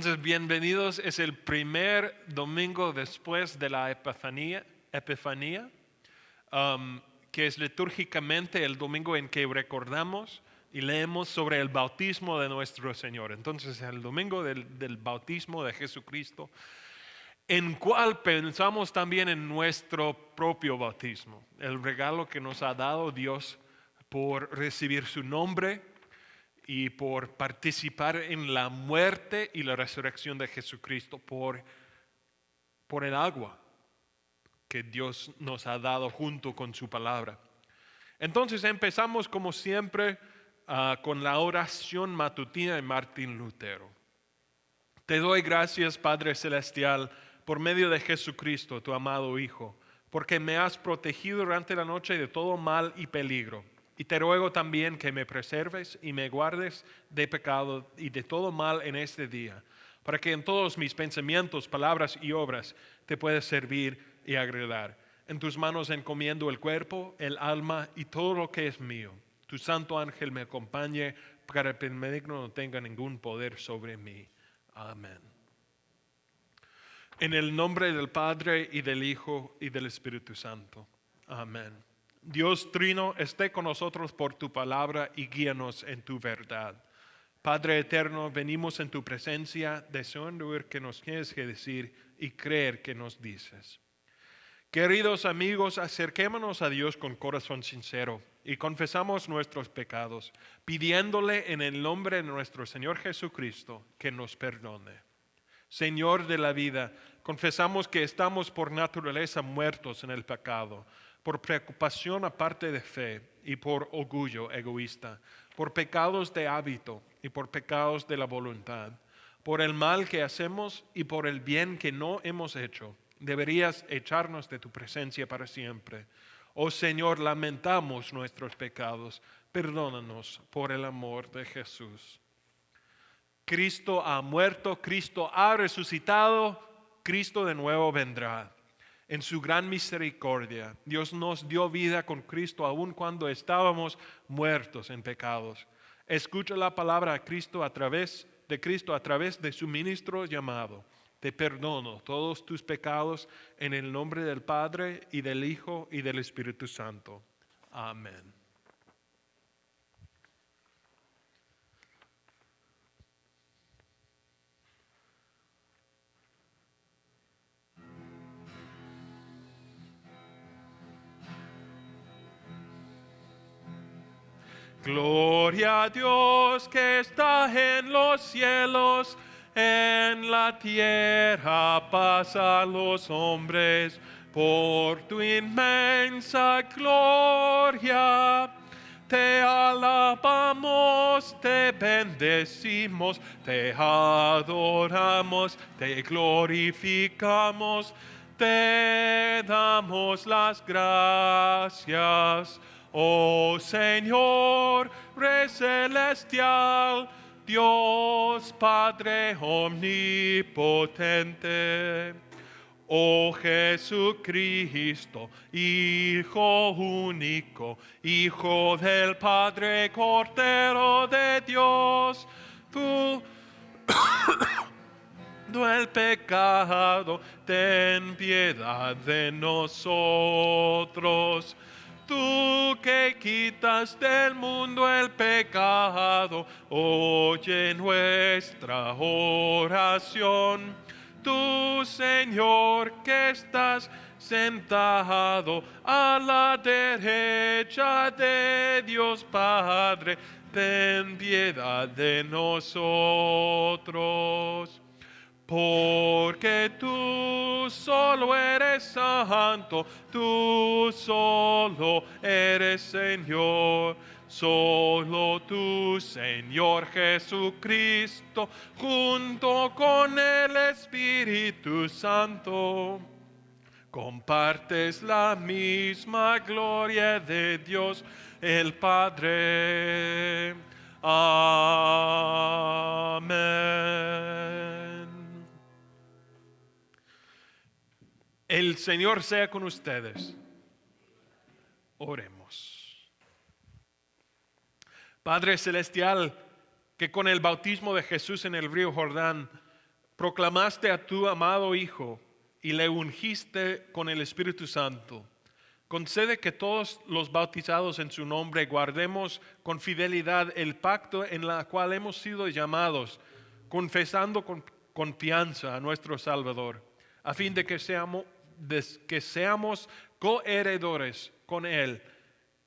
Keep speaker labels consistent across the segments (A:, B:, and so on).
A: Entonces, bienvenidos. Es el primer domingo después de la Epifanía, que es litúrgicamente el domingo en que recordamos y leemos sobre el bautismo de nuestro Señor. Entonces, el domingo del bautismo de Jesucristo, en cual pensamos también en nuestro propio bautismo, el regalo que nos ha dado Dios por recibir su nombre y por participar en la muerte y la resurrección de Jesucristo por el agua que Dios nos ha dado junto con su palabra. Entonces empezamos como siempre con la oración matutina de Martín Lutero. Te doy gracias, Padre Celestial, por medio de Jesucristo, tu amado Hijo, porque me has protegido durante la noche de todo mal y peligro. Y te ruego también que me preserves y me guardes de pecado y de todo mal en este día, para que en todos mis pensamientos, palabras y obras te pueda servir y agradar. En tus manos encomiendo el cuerpo, el alma y todo lo que es mío. Tu santo ángel me acompañe para que el maligno no tenga ningún poder sobre mí. Amén. En el nombre del Padre y del Hijo y del Espíritu Santo. Amén. Dios Trino, esté con nosotros por tu palabra y guíanos en tu verdad. Padre eterno, venimos en tu presencia, deseando oír que nos tienes que decir y creer que nos dices. Queridos amigos, acerquémonos a Dios con corazón sincero y confesamos nuestros pecados, pidiéndole en el nombre de nuestro Señor Jesucristo que nos perdone. Señor de la vida, confesamos que estamos por naturaleza muertos en el pecado, por preocupación aparte de fe y por orgullo egoísta, por pecados de hábito y por pecados de la voluntad, por el mal que hacemos y por el bien que no hemos hecho. Deberías echarnos de tu presencia para siempre. Oh Señor, lamentamos nuestros pecados, perdónanos por el amor de Jesús. Cristo ha muerto, Cristo ha resucitado, Cristo de nuevo vendrá. En su gran misericordia, Dios nos dio vida con Cristo aun cuando estábamos muertos en pecados. Escucha la palabra de Cristo a través de su ministro llamado. Te perdono todos tus pecados en el nombre del Padre y del Hijo y del Espíritu Santo. Amén. Gloria a Dios que está en los cielos, en la tierra paz a los hombres, por tu inmensa gloria. Te alabamos, te bendecimos, te adoramos, te glorificamos, te damos las gracias. Oh Señor, Rey celestial, Dios Padre omnipotente. Oh Jesucristo, Hijo único, Hijo del Padre, Cordero de Dios, tú el pecado, ten piedad de nosotros. Tú que quitas del mundo el pecado, oye nuestra oración. Tú, Señor, que estás sentado a la derecha de Dios Padre, ten piedad de nosotros. Porque tú solo eres santo, tú solo eres Señor, solo tú, Señor Jesucristo, junto con el Espíritu Santo, compartes la misma gloria de Dios el Padre. Amén. El Señor sea con ustedes. Oremos. Padre Celestial, que con el bautismo de Jesús en el río Jordán proclamaste a tu amado Hijo y le ungiste con el Espíritu Santo. Concede que todos los bautizados en su nombre guardemos con fidelidad el pacto en el cual hemos sido llamados, confesando con confianza a nuestro Salvador, a fin de que seamos coheredores con Él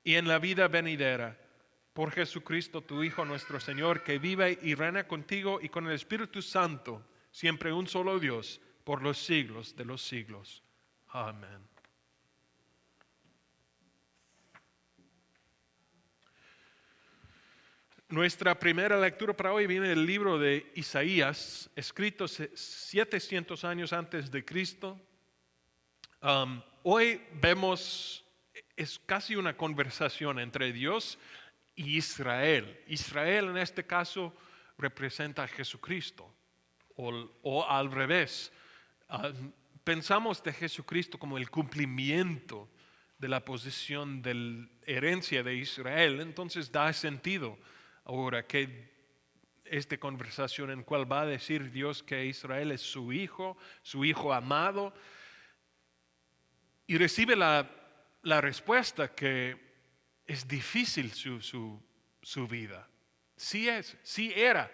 A: y en la vida venidera. Por Jesucristo, tu Hijo, nuestro Señor, que vive y reina contigo y con el Espíritu Santo, siempre un solo Dios, por los siglos de los siglos. Amén. Nuestra primera lectura para hoy viene del libro de Isaías, escrito 700 años antes de Cristo. Hoy vemos, es casi una conversación entre Dios y Israel. Israel en este caso representa a Jesucristo, o al revés. Pensamos de Jesucristo como el cumplimiento de la posición de la herencia de Israel, entonces da sentido ahora que esta conversación en cual va a decir Dios que Israel es su hijo amado, y recibe la respuesta que es difícil su vida. Sí era.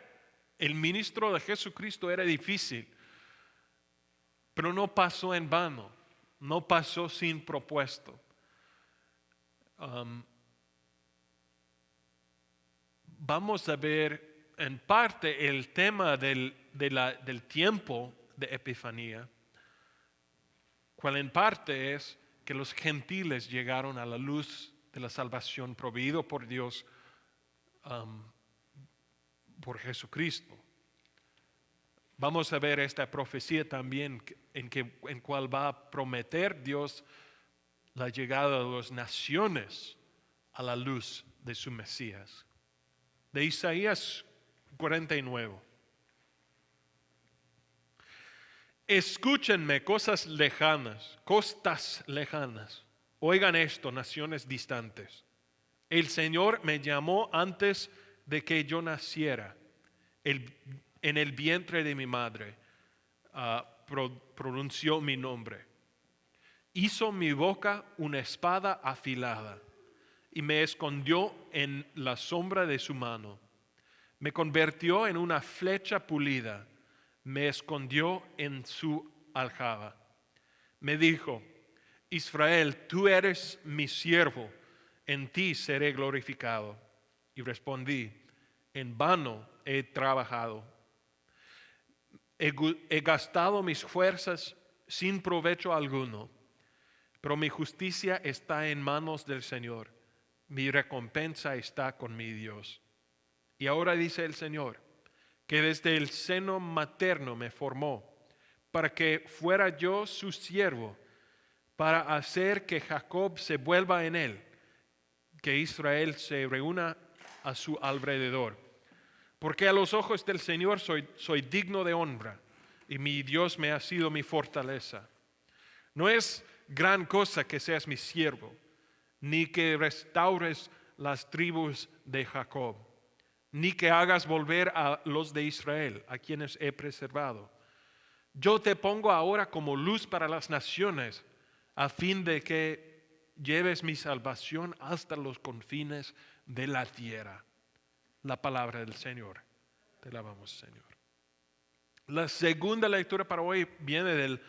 A: El ministro de Jesucristo era difícil, pero no pasó en vano, no pasó sin propósito. Vamos a ver en parte el tema del tiempo de Epifanía, cual en parte es que los gentiles llegaron a la luz de la salvación proveído por Dios por Jesucristo. Vamos a ver esta profecía también en cual va a prometer Dios la llegada de las naciones a la luz de su Mesías. De Isaías 49. Escúchenme, costas lejanas. Oigan esto, naciones distantes. El Señor me llamó antes de que yo naciera, en el vientre de mi madre, pronunció mi nombre. Hizo mi boca una espada afilada y me escondió en la sombra de su mano. Me convirtió en una flecha pulida, me escondió en su aljaba. Me dijo: Israel, tú eres mi siervo, en ti seré glorificado. Y respondí: en vano he trabajado. He gastado mis fuerzas sin provecho alguno, pero mi justicia está en manos del Señor. Mi recompensa está con mi Dios. Y ahora dice el Señor, que desde el seno materno me formó, para que fuera yo su siervo, para hacer que Jacob se vuelva en él, que Israel se reúna a su alrededor. Porque a los ojos del Señor soy digno de honra, y mi Dios me ha sido mi fortaleza. No es gran cosa que seas mi siervo, ni que restaures las tribus de Jacob, ni que hagas volver a los de Israel, a quienes he preservado. Yo te pongo ahora como luz para las naciones, a fin de que lleves mi salvación hasta los confines de la tierra. La palabra del Señor. Te alabamos, Señor. La segunda lectura para hoy viene del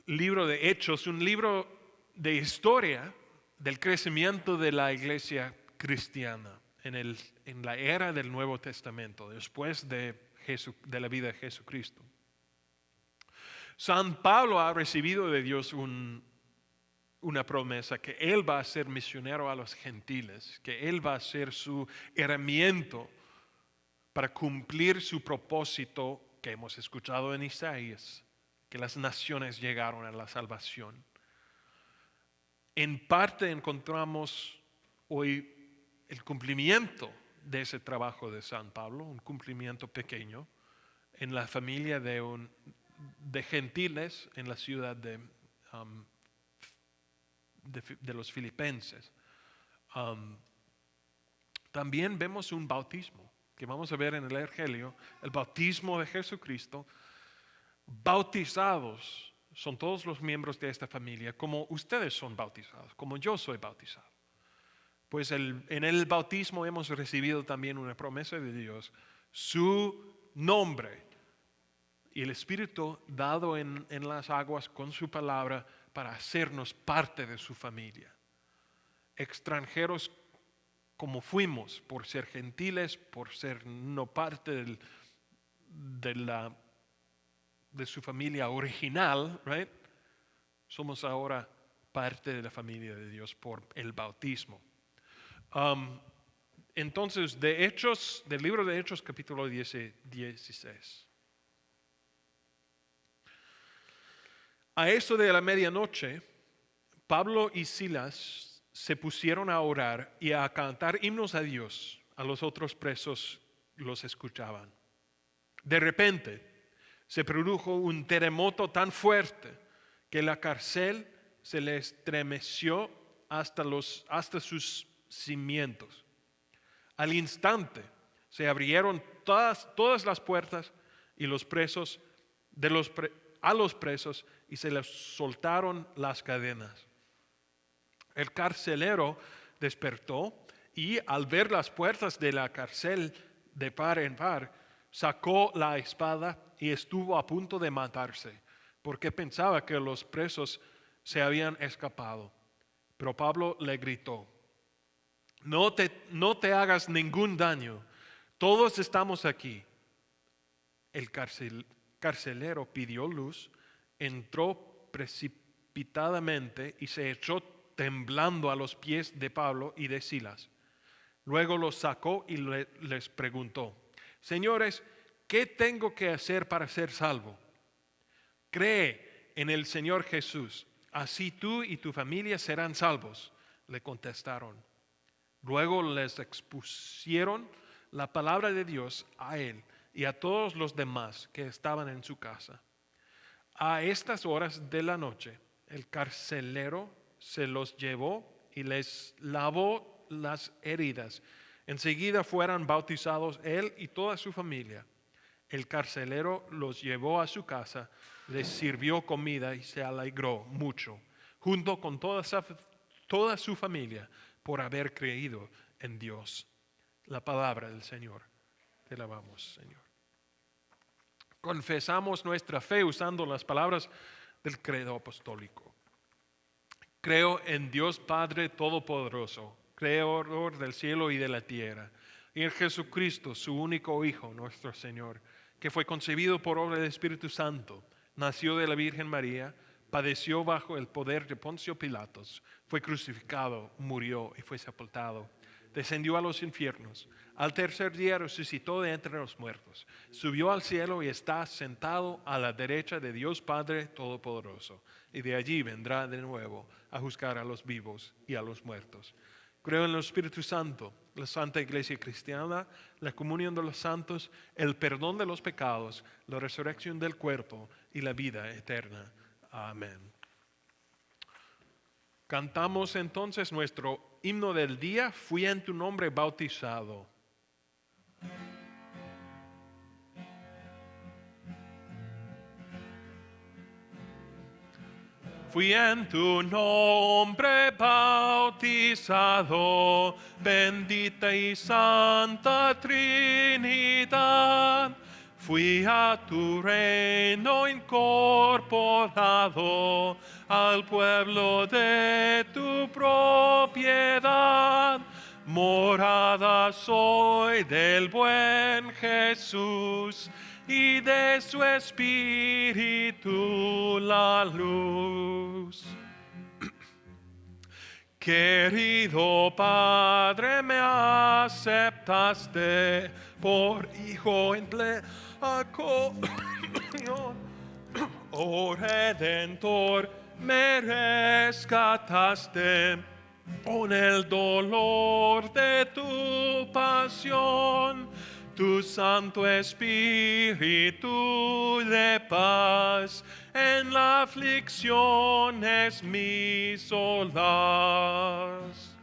A: libro de Hechos, un libro de historia del crecimiento de la iglesia cristiana en la era del Nuevo Testamento, después de la vida de Jesucristo. San Pablo ha recibido de Dios una promesa que él va a ser misionero a los gentiles, que él va a ser su herramienta para cumplir su propósito que hemos escuchado en Isaías, que las naciones llegaron a la salvación. En parte encontramos hoy el cumplimiento de ese trabajo de San Pablo, un cumplimiento pequeño en la familia de gentiles en la ciudad de los filipenses. También vemos un bautismo que vamos a ver en el Evangelio, el bautismo de Jesucristo, bautizados son todos los miembros de esta familia, como ustedes son bautizados, como yo soy bautizado. Pues en el bautismo hemos recibido también una promesa de Dios, su nombre y el Espíritu dado en las aguas con su palabra para hacernos parte de su familia. Extranjeros como fuimos, por ser gentiles, por ser no parte de su familia original, right? Somos ahora parte de la familia de Dios por el bautismo. Entonces, del libro de Hechos, capítulo 16. A eso de la medianoche, Pablo y Silas se pusieron a orar y a cantar himnos a Dios. A los otros presos los escuchaban. De repente se produjo un terremoto tan fuerte que la cárcel se le estremeció hasta sus cimientos. Al instante se abrieron todas las puertas y los presos a los presos y se les soltaron las cadenas. El carcelero despertó y al ver las puertas de la cárcel de par en par, sacó la espada y estuvo a punto de matarse, porque pensaba que los presos se habían escapado. Pero Pablo le gritó: no te hagas ningún daño, todos estamos aquí. El carcelero pidió luz, entró precipitadamente y se echó temblando a los pies de Pablo y de Silas. Luego los sacó y les preguntó: señores, ¿qué tengo que hacer para ser salvo? Cree en el Señor Jesús, así tú y tu familia serán salvos, le contestaron. Luego les expusieron la palabra de Dios a él y a todos los demás que estaban en su casa. A estas horas de la noche, el carcelero se los llevó y les lavó las heridas. Enseguida fueron bautizados él y toda su familia. El carcelero los llevó a su casa, les sirvió comida y se alegró mucho, junto con toda su familia, por haber creído en Dios. La palabra del Señor. Te alabamos, Señor. Confesamos nuestra fe usando las palabras del credo apostólico. Creo en Dios Padre Todopoderoso, Creador del cielo y de la tierra, y en Jesucristo, su único Hijo, nuestro Señor, que fue concebido por obra del Espíritu Santo, nació de la Virgen María, padeció bajo el poder de Poncio Pilatos, fue crucificado, murió y fue sepultado. Descendió a los infiernos. Al tercer día resucitó de entre los muertos. Subió al cielo y está sentado a la derecha de Dios Padre Todopoderoso. Y de allí vendrá de nuevo a juzgar a los vivos y a los muertos. Creo en el Espíritu Santo, la Santa Iglesia Cristiana, la comunión de los santos, el perdón de los pecados, la resurrección del cuerpo y la vida eterna. Amén. Cantamos entonces nuestro himno del día: fui en tu nombre bautizado. Fui en tu nombre bautizado, bendita y santa Trinidad. Fui a tu reino incorporado, al pueblo de tu propiedad. Morada soy del buen Jesús, y de su espíritu la luz. Querido Padre, me aceptaste por hijo en plena comunión. Oh Redentor, me rescataste con el dolor de tu pasión. Tu Santo Espíritu de paz en la aflicción es mi solaz.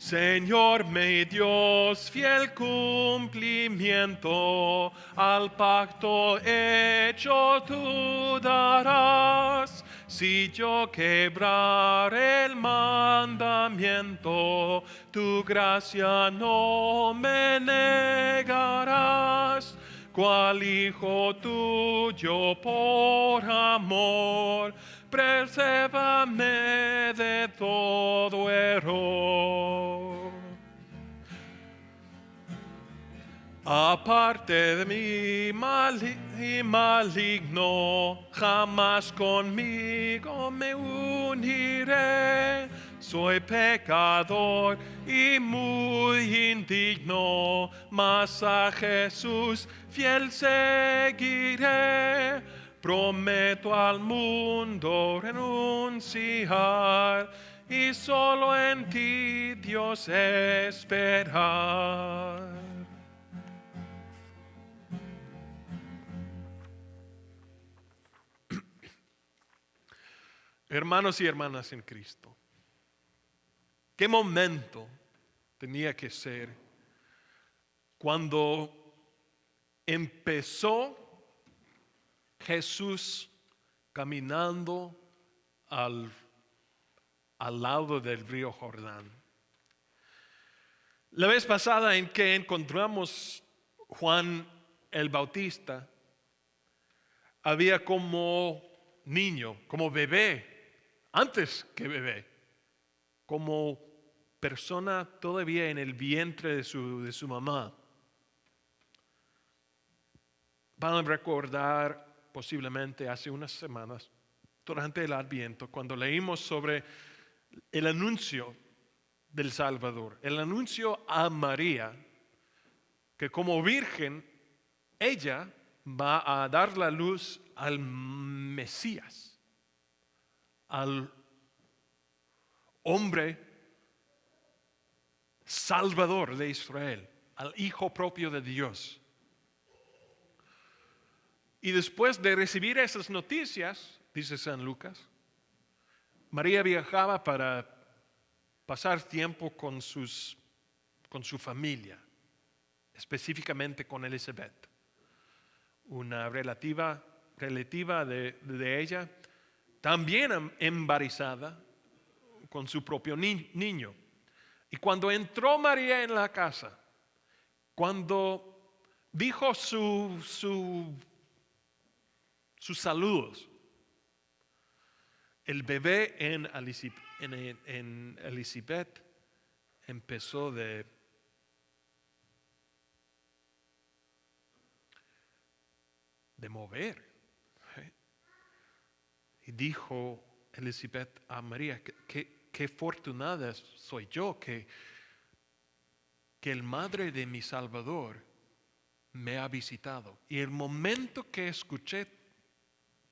A: Señor mi Dios, fiel cumplimiento al pacto hecho tú darás. Si yo quebrar el mandamiento, tu gracia no me negarás. Cual hijo tuyo por amor, presérvame de todo error. Aparte de mí, maligno, jamás conmigo me uniré. Soy pecador y muy indigno, mas a Jesús fiel seguiré. Prometo al mundo renunciar y solo en ti, Dios, esperar. Hermanos y hermanas en Cristo, ¿qué momento tenía que ser cuando empezó Jesús caminando al lado del río Jordán? La vez pasada en que encontramos Juan el Bautista, había como niño, como bebé, antes que bebé, como persona todavía en el vientre de su mamá. Van a recordar posiblemente hace unas semanas, durante el Adviento, cuando leímos sobre el anuncio del Salvador, el anuncio a María, que como virgen, ella va a dar la luz al Mesías, al hombre salvador de Israel, al Hijo propio de Dios. Y después de recibir esas noticias, dice San Lucas, María viajaba para pasar tiempo con su familia, específicamente con Elizabeth, una relativa de ella, también embarazada con su propio niño. Y cuando entró María en la casa, cuando dijo sus saludos, el bebé en Elizabeth empezó de mover. Y dijo Elizabeth a María, qué afortunada soy yo que el madre de mi Salvador me ha visitado. Y el momento que escuché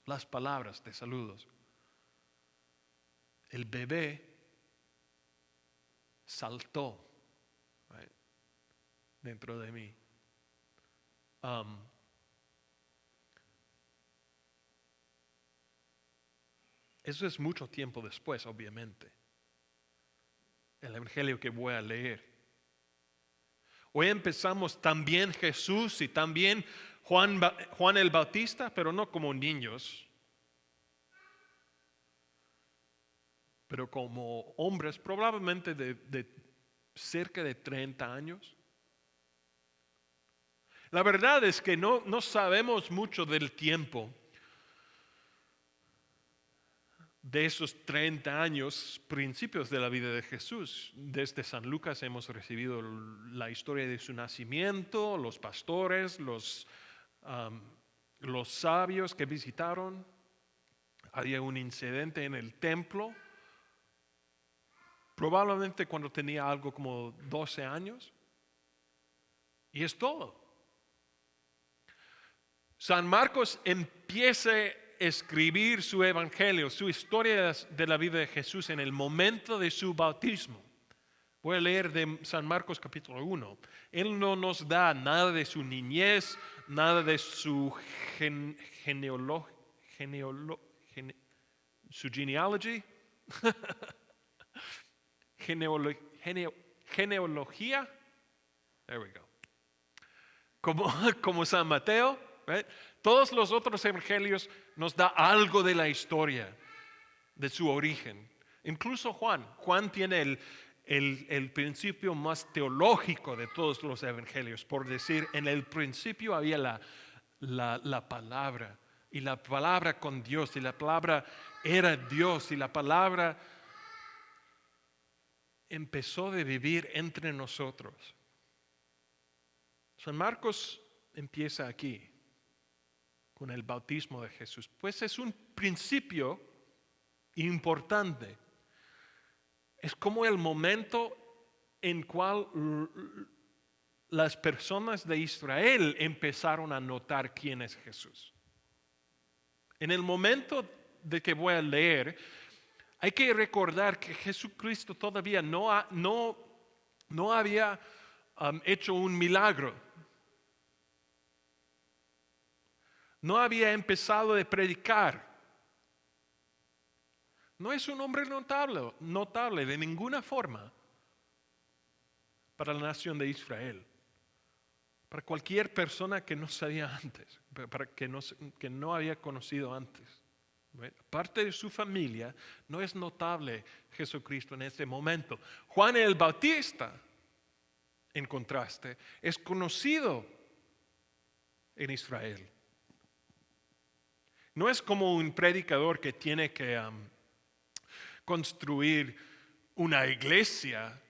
A: las palabras de saludos, el bebé saltó dentro de mí. Eso es mucho tiempo después, obviamente. El evangelio que voy a leer. Hoy empezamos también Jesús y también Juan el Bautista, pero no como niños, pero como hombres probablemente de cerca de 30 años. La verdad es que no sabemos mucho del tiempo de esos 30 años, principios de la vida de Jesús. Desde San Lucas hemos recibido la historia de su nacimiento, los pastores, los sabios que visitaron. Había un incidente en el templo, probablemente cuando tenía algo como 12 años. Y es todo. San Marcos empieza a escribir su evangelio, su historia de la vida de Jesús en el momento de su bautismo. Voy a leer de San Marcos capítulo 1. Él no nos da nada de su niñez, nada de su genealogy. genealogía, there we go, como San Mateo, right? Todos los otros evangelios nos da algo de la historia, de su origen. Incluso Juan tiene el principio más teológico de todos los evangelios, por decir, en el principio había la palabra, y la palabra con Dios, y la palabra era Dios, y la palabra empezó a vivir entre nosotros. San Marcos empieza aquí, con el bautismo de Jesús, pues es un principio importante. Es como el momento en cual las personas de Israel empezaron a notar quién es Jesús. En el momento de que voy a leer, hay que recordar que Jesucristo todavía no había hecho un milagro. No había empezado a predicar. No es un hombre notable de ninguna forma para la nación de Israel. Para cualquier persona que no sabía antes, que no había conocido antes. Parte de su familia, no es notable Jesucristo en este momento. Juan el Bautista, en contraste, es conocido en Israel. No es como un predicador que tiene que construir una iglesia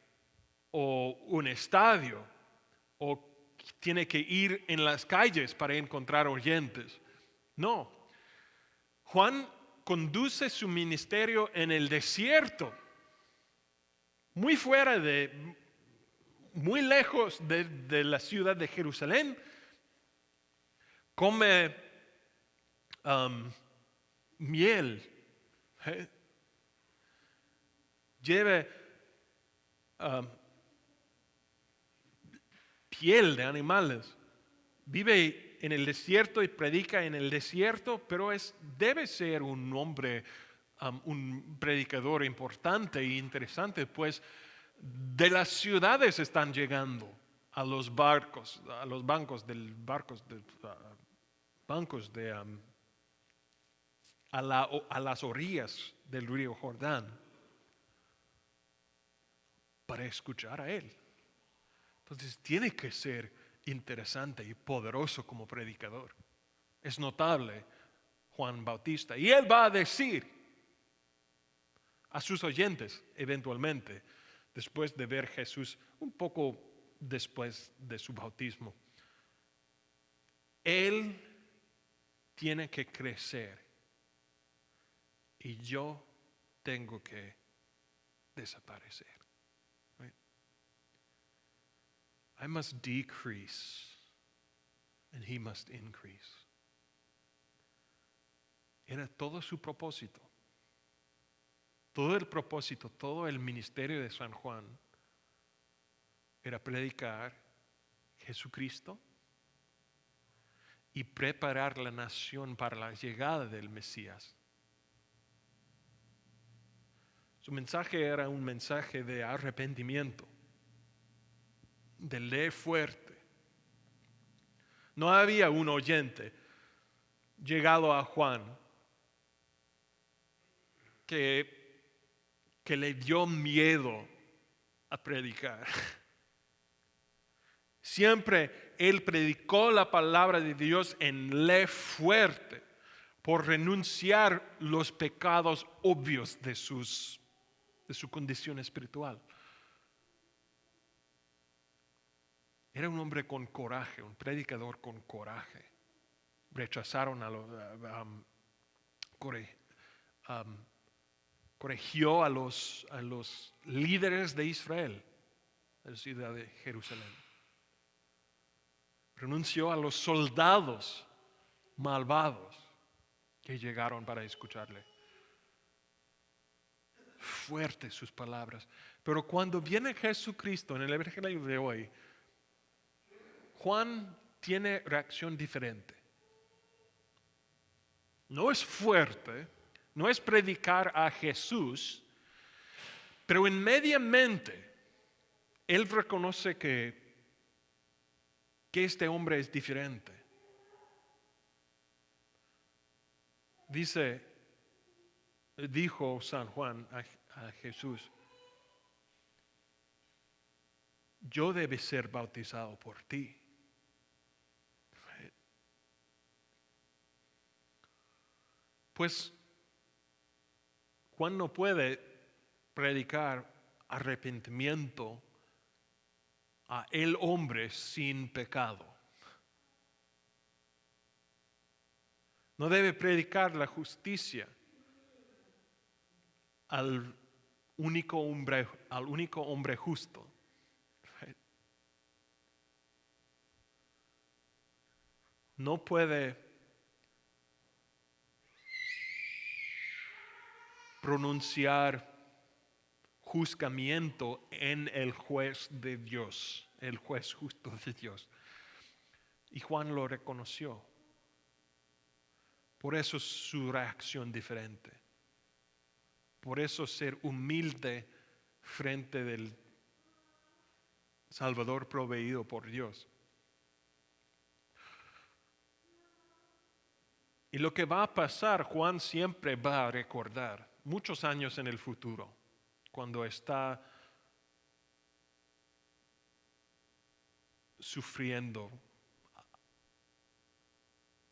A: o un estadio o tiene que ir en las calles para encontrar oyentes. No. Juan conduce su ministerio en el desierto, muy lejos de la ciudad de Jerusalén. Come miel, lleva piel de animales, vive en el desierto y predica en el desierto, pero debe ser un hombre, un predicador importante e interesante, pues de las ciudades están llegando a los bancos a las orillas del río Jordán para escuchar a él. Entonces tiene que ser interesante y poderoso como predicador. Es notable Juan Bautista. Y él va a decir a sus oyentes eventualmente, después de ver Jesús, un poco después de su bautismo, él tiene que crecer y yo tengo que desaparecer. Right? I must decrease and he must increase. Era todo su propósito. Todo el propósito, todo el ministerio de San Juan era predicar Jesucristo y preparar la nación para la llegada del Mesías. Su mensaje era un mensaje de arrepentimiento, de ley fuerte. No había un oyente llegado a Juan que le dio miedo a predicar. Siempre él predicó la palabra de Dios en ley fuerte por renunciar los pecados obvios de su condición espiritual. Era un hombre con coraje, un predicador con coraje. Rechazaron corrigió a los líderes de Israel, de la ciudad de Jerusalén. Renunció a los soldados malvados que llegaron para escucharle. Fuertes sus palabras. Pero cuando viene Jesucristo en el evangelio de hoy, Juan tiene reacción diferente. No es fuerte, no es predicar a Jesús, pero inmediatamente él reconoce que este hombre es diferente. Dijo San Juan a Jesús: yo debo ser bautizado por ti. Pues Juan no puede predicar arrepentimiento a el hombre sin pecado. No debe predicar la justicia al único hombre justo. No puede pronunciar juzgamiento en el juez de Dios, el juez justo de Dios. Y Juan lo reconoció. Por eso su reacción diferente. Por eso ser humilde frente del Salvador proveído por Dios. Y lo que va a pasar, Juan siempre va a recordar, muchos años en el futuro, cuando está sufriendo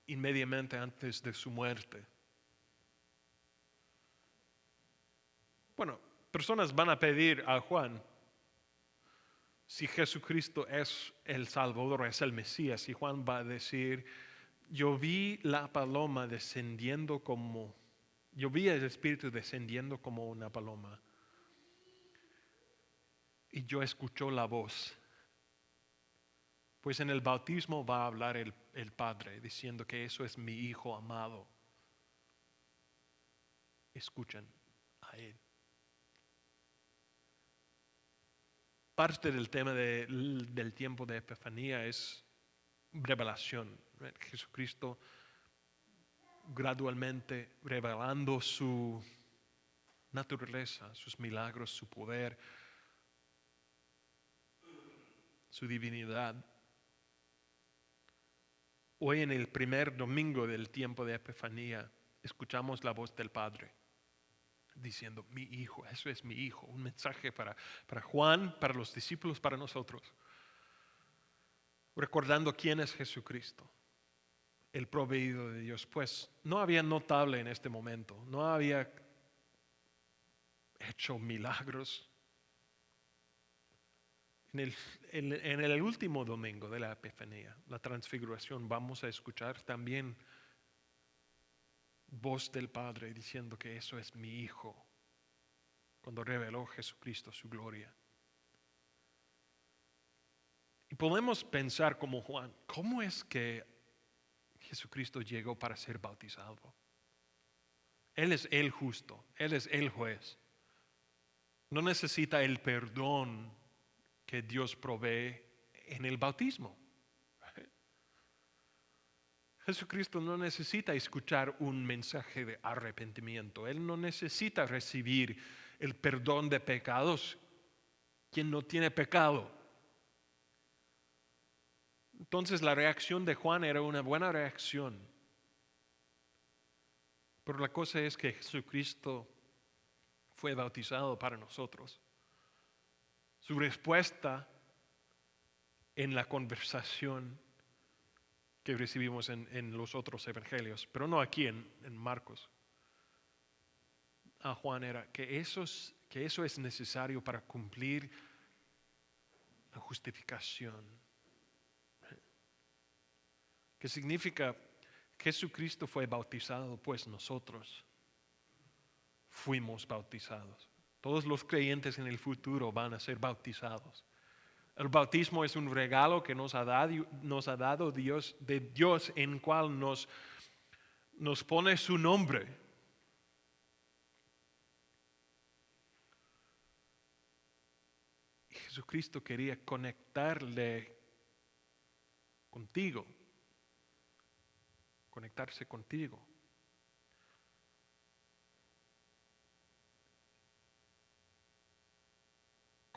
A: inmediatamente antes de su muerte. Bueno, personas van a pedir a Juan si Jesucristo es el Salvador, es el Mesías, y Juan va a decir: yo vi la paloma descendiendo yo vi el Espíritu descendiendo como una paloma, y yo escuché la voz. Pues en el bautismo va a hablar el Padre diciendo que eso es mi Hijo amado. Escuchen a Él. Parte del tema del tiempo de Epifanía es revelación. Jesucristo gradualmente revelando su naturaleza, sus milagros, su poder, su divinidad. Hoy, en el primer domingo del tiempo de Epifanía, escuchamos la voz del Padre diciendo: mi Hijo, eso es mi Hijo. Un mensaje para Juan, para los discípulos, para nosotros. Recordando quién es Jesucristo, el proveído de Dios. Pues no había notable en este momento, no había hecho milagros. En el último domingo de la Epifanía, la transfiguración, vamos a escuchar también voz del Padre diciendo que eso es mi Hijo, cuando reveló Jesucristo su gloria. Y podemos pensar como Juan: ¿cómo es que Jesucristo llegó para ser bautizado? Él es el justo, Él es el juez. No necesita el perdón que Dios provee en el bautismo. Jesucristo no necesita escuchar un mensaje de arrepentimiento. Él no necesita recibir el perdón de pecados, quien no tiene pecado. Entonces la reacción de Juan era una buena reacción. Pero la cosa es que Jesucristo fue bautizado para nosotros. Su respuesta en la conversación que recibimos en los otros evangelios, pero no aquí en Marcos, a Juan, era que eso es necesario para cumplir la justificación. ¿Qué significa? Jesucristo fue bautizado, pues nosotros fuimos bautizados. Todos los creyentes en el futuro van a ser bautizados. El bautismo es un regalo que nos ha dado Dios, de Dios, en cual nos pone su nombre. Y Jesucristo quería conectarse contigo.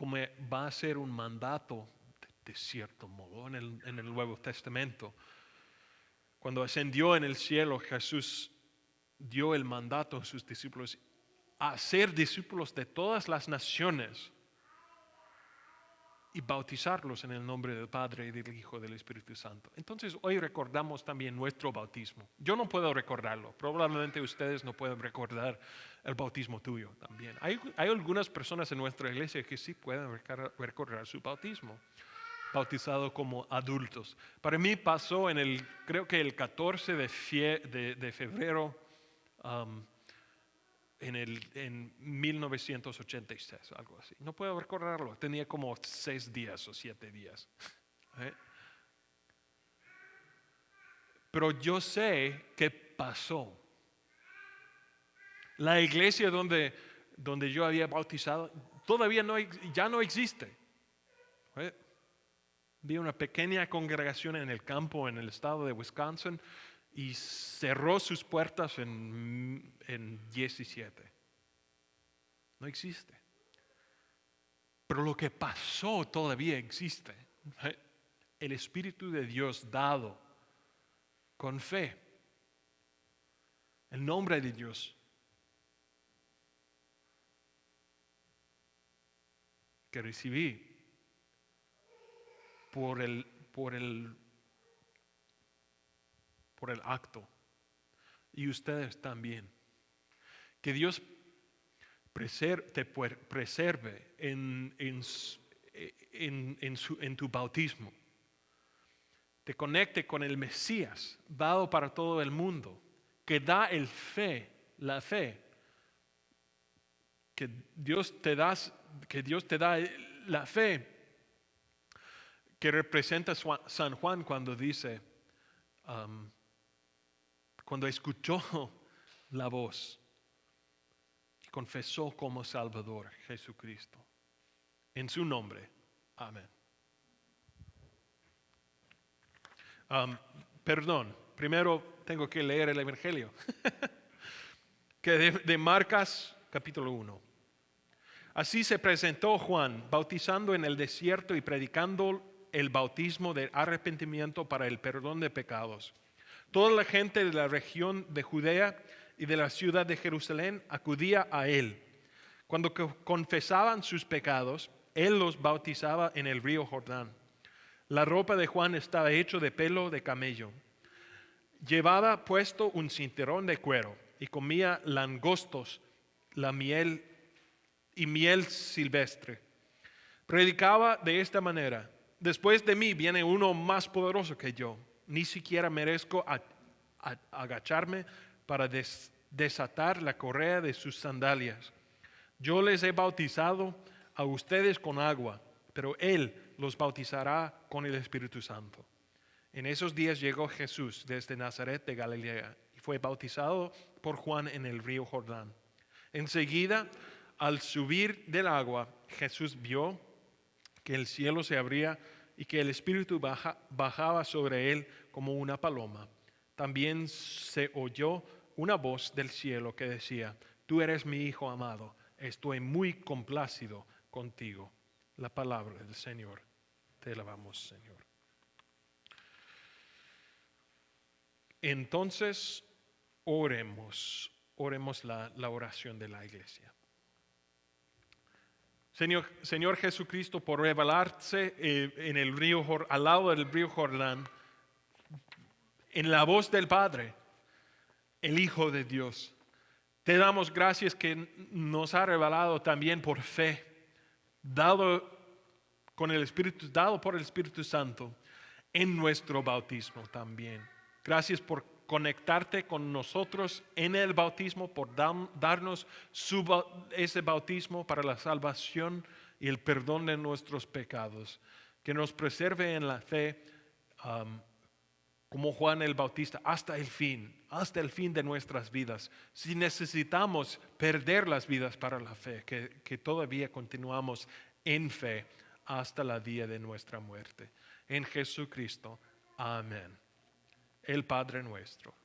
A: como va a ser un mandato de cierto modo en el Nuevo Testamento. Cuando ascendió en el cielo, Jesús dio el mandato a sus discípulos a ser discípulos de todas las naciones y bautizarlos en el nombre del Padre, y del Hijo y del Espíritu Santo. Entonces hoy recordamos también nuestro bautismo. Yo no puedo recordarlo, probablemente ustedes no pueden recordar el bautismo tuyo también. Hay algunas personas en nuestra iglesia que sí pueden recordar su bautismo, bautizado como adultos. Para mí pasó creo que el 14 de febrero en 1986, algo así. No puedo recordarlo, tenía como 6 días o 7 días. Pero yo sé qué pasó. La iglesia donde yo había bautizado todavía ya no existe. Vi una pequeña congregación en el campo en el estado de Wisconsin y cerró sus puertas en 17. No existe. Pero lo que pasó todavía existe. El Espíritu de Dios dado con fe. El nombre de Dios. Que recibí por el acto. Y ustedes también. Que Dios te preserve en tu bautismo. Te conecte con el Mesías dado para todo el mundo. Que da la fe. Que Dios te da la fe que representa San Juan cuando dice, cuando escuchó la voz, confesó como Salvador Jesucristo. En su nombre. Amén. Perdón, primero tengo que leer el Evangelio. Que de Marcos capítulo 1. Así se presentó Juan, bautizando en el desierto y predicando el bautismo de arrepentimiento para el perdón de pecados. Toda la gente de la región de Judea y de la ciudad de Jerusalén acudía a él. Cuando confesaban sus pecados, él los bautizaba en el río Jordán. La ropa de Juan estaba hecha de pelo de camello. Llevaba puesto un cinturón de cuero y comía langostos, miel silvestre. Predicaba de esta manera: después de mí viene uno más poderoso que yo. Ni siquiera merezco agacharme para desatar la correa de sus sandalias. Yo les he bautizado a ustedes con agua, pero Él los bautizará con el Espíritu Santo. En esos días llegó Jesús desde Nazaret de Galilea y fue bautizado por Juan en el río Jordán. Enseguida, al subir del agua, Jesús vio que el cielo se abría y que el Espíritu bajaba sobre él como una paloma. También se oyó una voz del cielo que decía: tú eres mi Hijo amado, estoy muy complacido contigo. La palabra del Señor. Te alabamos, Señor. Entonces, oremos la oración de la iglesia. Señor Jesucristo, por revelarse en el río, al lado del río Jordán, en la voz del Padre, el Hijo de Dios. Te damos gracias que nos ha revelado también por fe, dado por el Espíritu Santo en nuestro bautismo también. Gracias por conectarte con nosotros en el bautismo, por darnos ese bautismo para la salvación y el perdón de nuestros pecados. Que nos preserve en la fe como Juan el Bautista hasta el fin de nuestras vidas. Si necesitamos perder las vidas para la fe, que todavía continuamos en fe hasta el día de nuestra muerte. En Jesucristo. Amén. El Padre nuestro.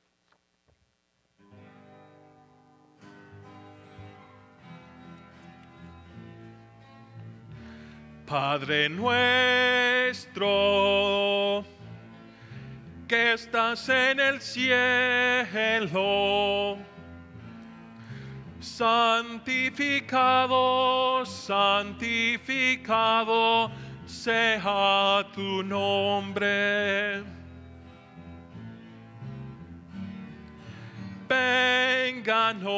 A: Padre nuestro, que estás en el cielo, santificado, santificado sea tu nombre. Vénganos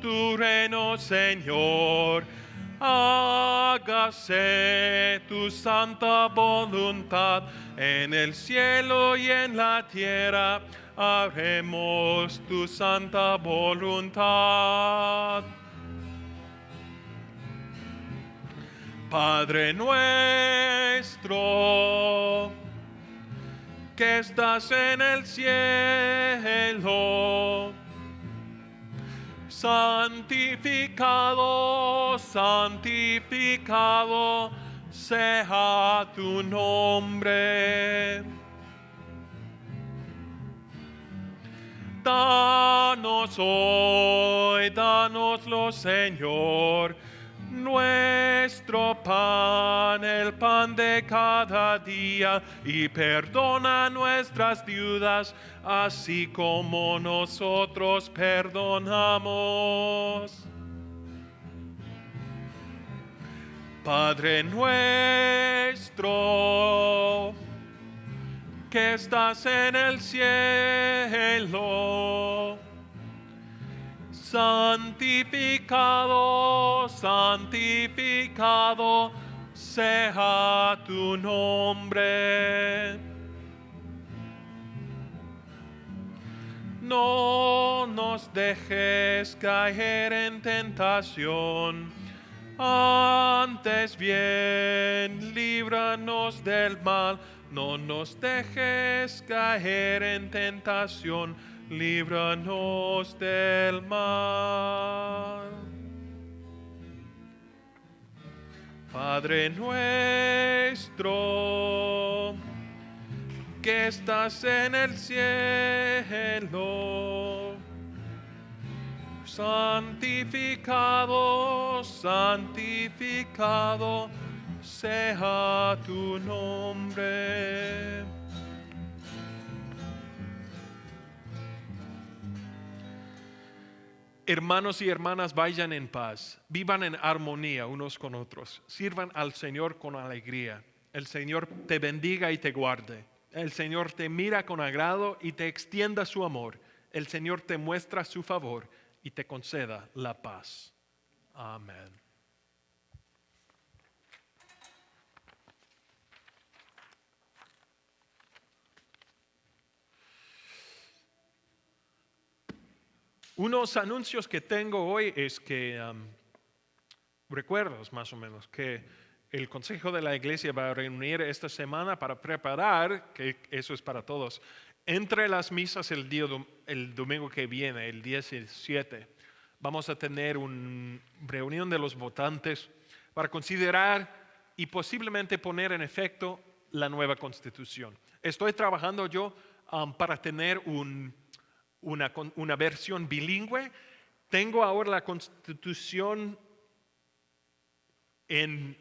A: tu reino, Señor. Hágase tu santa voluntad en el cielo y en la tierra. Haremos tu santa voluntad. Padre nuestro, que estás en el cielo, santificado, santificado sea tu nombre. Danoslo, Señor, nuestro pan, el pan de cada día, y perdona nuestras deudas, así como nosotros perdonamos. Padre nuestro, que estás en el cielo, santificado, santificado sea tu nombre. No nos dejes caer en tentación, antes bien líbranos del mal. No nos dejes caer en tentación, líbranos del mal. Padre nuestro, que estás en el cielo, santificado, santificado sea tu nombre. Hermanos y hermanas, vayan en paz, vivan en armonía unos con otros, sirvan al Señor con alegría. El Señor te bendiga y te guarde. El Señor te mira con agrado y te extienda su amor. El Señor te muestra su favor y te conceda la paz. Amén. Unos anuncios que tengo hoy es que recuerdos más o menos que el Consejo de la Iglesia va a reunir esta semana para preparar, que eso es para todos, entre las misas el domingo que viene, el 17, vamos a tener una reunión de los votantes para considerar y posiblemente poner en efecto la nueva Constitución. Estoy trabajando yo para tener una versión bilingüe. Tengo ahora la Constitución en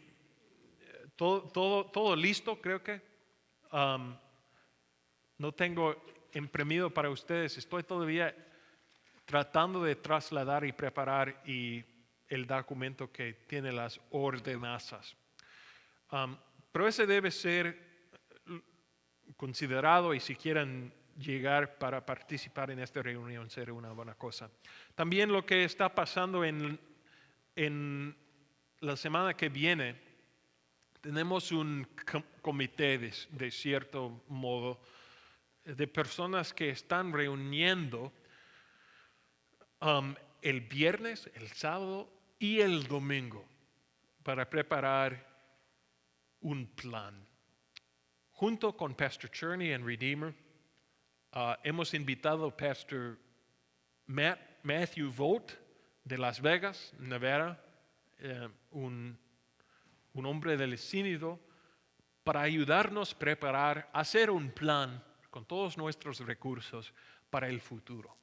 A: todo listo, creo que. No tengo imprimido para ustedes. Estoy todavía tratando de trasladar y preparar el documento que tiene las ordenanzas. Pero ese debe ser considerado, y si quieren llegar para participar en esta reunión será una buena cosa. También lo que está pasando en la semana que viene, tenemos un comité de cierto modo de personas que están reuniendo el viernes, el sábado y el domingo para preparar un plan. Junto con Pastor Cherney en Redeemer, hemos invitado a Pastor Matthew Vogt de Las Vegas, Nevada, un hombre del sínodo, para ayudarnos a preparar, hacer un plan con todos nuestros recursos para el futuro.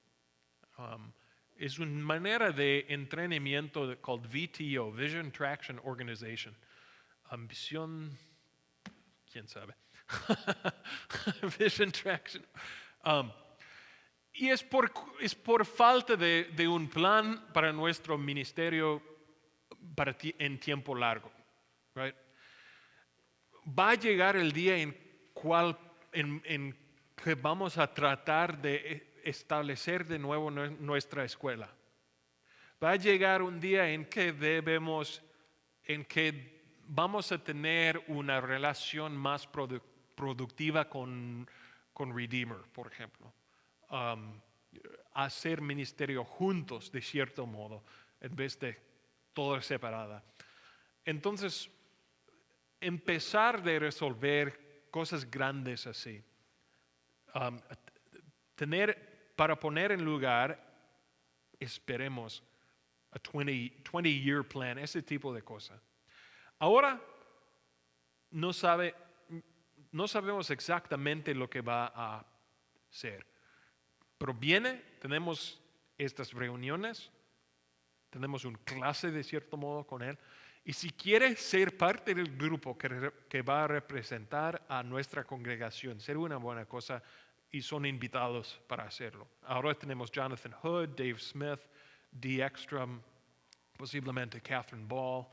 A: Es una manera de entrenamiento called VTO, Vision Traction Organization. ambición, quién sabe. Vision traction. Y es por falta de un plan para nuestro ministerio en tiempo largo. Right? Va a llegar el día en que vamos a tratar de establecer de nuevo nuestra escuela. Va a llegar un día en que vamos a tener una relación más productiva con Redeemer, por ejemplo. Hacer ministerio juntos, de cierto modo, en vez de todo separada. Entonces, empezar de resolver cosas grandes así. Para poner en lugar, esperemos, a 20-year plan, ese tipo de cosas. Ahora no sabemos exactamente lo que va a ser, pero tenemos estas reuniones, tenemos un clase de cierto modo con él, y si quiere ser parte del grupo que va a representar a nuestra congregación, será una buena cosa y son invitados para hacerlo. Ahora tenemos Jonathan Hood, Dave Smith, Dee Ekstrom, posiblemente Catherine Ball,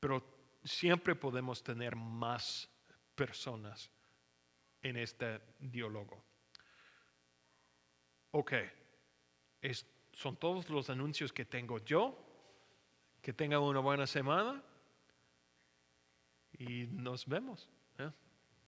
A: pero siempre podemos tener más personas en este diálogo. Ok, son todos los anuncios que tengo yo. Que tengan una buena semana y nos vemos.